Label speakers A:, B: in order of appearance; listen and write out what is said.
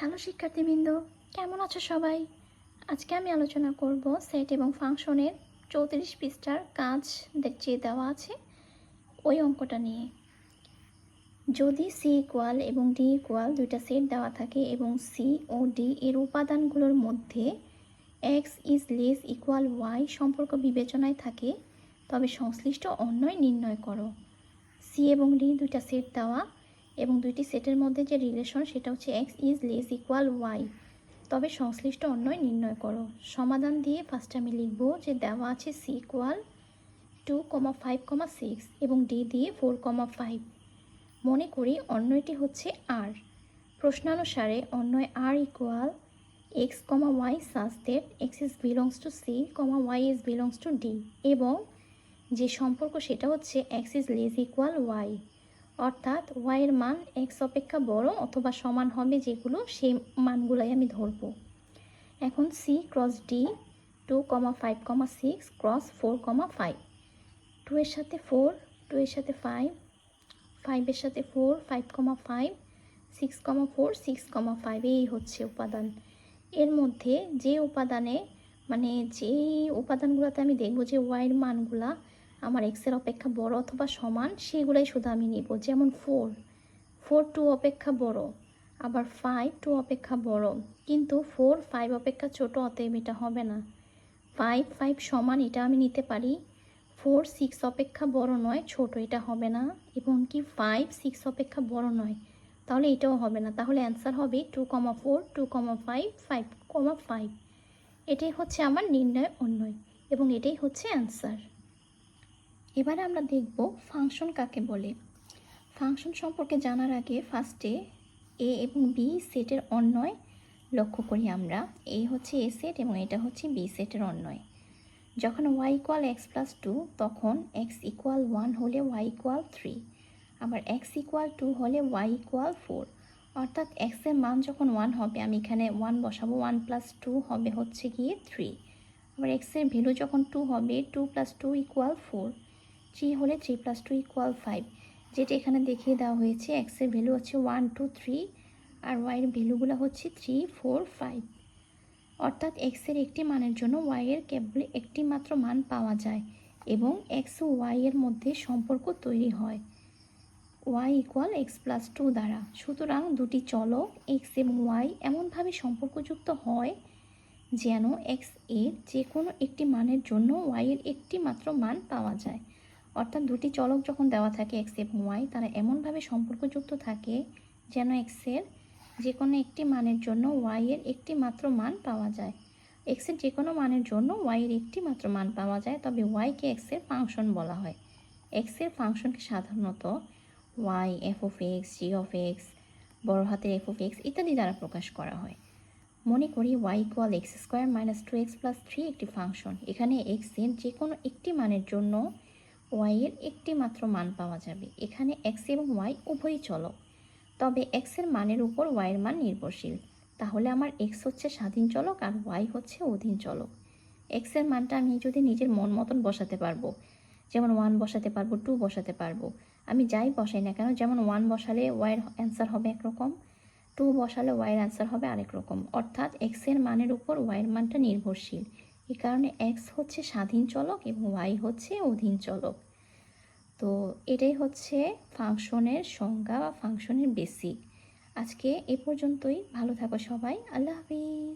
A: Hello শিক্ষার্থীবৃন্দ, কেমন আছো সবাই? আজকে আমি আলোচনা করব সেট এবং ফাংশনের 34 পৃষ্ঠার কাজ যে দেওয়া আছে ওই অঙ্কটা নিয়ে। যদি সি ইকুয়াল এবং ডি ইকুয়াল দুইটা সেট দেওয়া থাকে এবং সি ও ডি এর উপাদানগুলোর মধ্যে X is less equal Y সম্পর্ক বিবেচনায় থাকে, তবে সংশ্লিষ্ট অন্যয় নির্ণয় করো। সি এবং ডি দুইটা সেট দেওয়া এবং দুইটি সেটের মধ্যে যে রিলেশন সেটা হচ্ছে x is less equal Y, তবে সংশ্লিষ্ট অন্যয় নির্ণয় করো। সমাধান দিয়ে ফার্স্টে আমি লিখব যে দেওয়া আছে সি ইকুয়াল 2,5,6 এবং ডি দিয়ে 4,5। মনে করি অন্যয়টি হচ্ছে আর। প্রশ্নানুসারে অন্যয় আর equal x comma y such that x is belongs to c comma y is belongs to d, এবং যে সম্পর্ক সেটা হচ্ছে x is less equal y, অর্থাৎ ওয়াইয়ের মান এক্স অপেক্ষা বড় অথবা সমান হবে যেগুলো, সেই মানগুলোই আমি ধরব। এখন সি ক্রস ডি 2,5,6 ক্রস 4,5, 2 এর সাথে 4, 2 এর সাথে 5, 5 এর সাথে 4, 5,5, 6,4, 6,5 এই হচ্ছে উপাদান। এর মধ্যে যে উপাদানে যেই উপাদানগুলোতে আমি দেখব যে ওয়াইয়ের মানগুলা আমার এক্সের অপেক্ষা বড় অথবা সমান, সেগুলাই শুধু আমি নিব। যেমন 4 2 অপেক্ষা বড়, আবার 5 2 অপেক্ষা বড়, কিন্তু 4 5 অপেক্ষা ছোট, অতএব এটা হবে না। 5 5 সমান, এটা আমি নিতে পারি। 4 6 অপেক্ষা বড় নয়, ছোট, এটা হবে না। এবং কি 5 6 অপেক্ষা বড় নয়, তাহলে এটাও হবে না। তাহলে অ্যান্সার হবে 2,4 2,5 5,5। এটাই হচ্ছে আমার নির্ণয় অন্যয় এবং এটাই হচ্ছে অ্যান্সার। এবারে আমরা দেখব ফাংশন কাকে বলে। ফাংশন সম্পর্কে জানার আগে ফার্স্টে এ এবং বি সেটের অন্যয় লক্ষ্য করি আমরা। এ হচ্ছে এ সেট এবং এটা হচ্ছে বি সেটের অন্যয়। যখন ওয়াই ইকুয়াল এক্স প্লাস 2 তখন এক্স ইকুয়াল 1 হলে ওয়াই ইকুয়াল 3, আবার এক্স ইকুয়াল 2 হলে ওয়াই ইকুয়াল 4। অর্থাৎ এক্সের মান যখন 1 হবে আমি এখানে 1 বসাবো, 1 প্লাস 2 হবে হচ্ছে গিয়ে 3। আবার এক্সের ভ্যালু যখন 2 হবে, 2 প্লাস 2 ইকুয়াল 4, 3 হলে 3 প্লাস 2 ইকুয়াল 5, যেটা এখানে দেখিয়ে দেওয়া হয়েছে। এক্সের ভ্যালু হচ্ছে 1 2 3 আর ওয়াইয়ের ভ্যালুগুলো হচ্ছে 3 4 5। অর্থাৎ এক্সের একটি মানের জন্য ওয়াইয়ের কেবল একটি মাত্র মান পাওয়া যায় এবং এক্স ও ওয়াইয়ের মধ্যে সম্পর্ক তৈরি হয় ওয়াই ইকুয়াল এক্স প্লাস 2 দ্বারা। সুতরাং দুটি চলক এক্স এবং ওয়াই এমনভাবে সম্পর্কযুক্ত হয় যেন এক্স এর যে কোনো একটি মানের জন্য ওয়াইয়ের একটি মাত্র মান পাওয়া যায়। অর্থাৎ দুটি চলক যখন দেওয়া থাকে এক্স এবং ওয়াই, তারা এমনভাবে সম্পর্কযুক্ত থাকে যেন এক্সের যে কোনো একটি মানের জন্য ওয়াইয়ের একটি মাত্র মান পাওয়া যায়। এক্সের যে কোনো মানের জন্য ওয়াইয়ের একটি মাত্র মান পাওয়া যায়, তবে ওয়াইকে এক্সের ফাংশন বলা হয়। এক্সের ফাংশনকে সাধারণত Y F of X, G of X, বড় হাতের এফ অফ এক্স ইত্যাদি দ্বারা প্রকাশ করা হয়। মনে করি Y equal X square minus 2x plus 3 একটি ফাংশন। এখানে এক্সের যে কোনো একটি মানের জন্য ওয়াইয়ের একটি মাত্র মান পাওয়া যাবে। এখানে এক্স এবং ওয়াই উভয়ই চলক, তবে এক্সের মানের উপর ওয়াইয়ের মান নির্ভরশীল। তাহলে আমার এক্স হচ্ছে স্বাধীন চলক আর ওয়াই হচ্ছে অধীন চলক। এক্সের মানটা আমি যদি নিজের মন মতন বসাতে পারবো, যেমন 1 বসাতে পারবো, 2 বসাতে পারবো, আমি যাই বসাই না কেন। যেমন 1 বসালে ওয়াইয়ের অ্যান্সার হবে একরকম, 2 বসালে ওয়াইয়ের অ্যান্সার হবে আরেক রকম। অর্থাৎ এক্সের মানের উপর ওয়াইয়ের মানটা নির্ভরশীল। এই কারণে এক্স হচ্ছে স্বাধীন চলক এবং ওয়াই হচ্ছে অধীন চলক। তো এটাই হচ্ছে ফাংশনের সংজ্ঞা বা ফাংশনের বেসিক। আজকে এ পর্যন্তই। ভালো থাকো সবাই। আল্লাহ হাফিজ।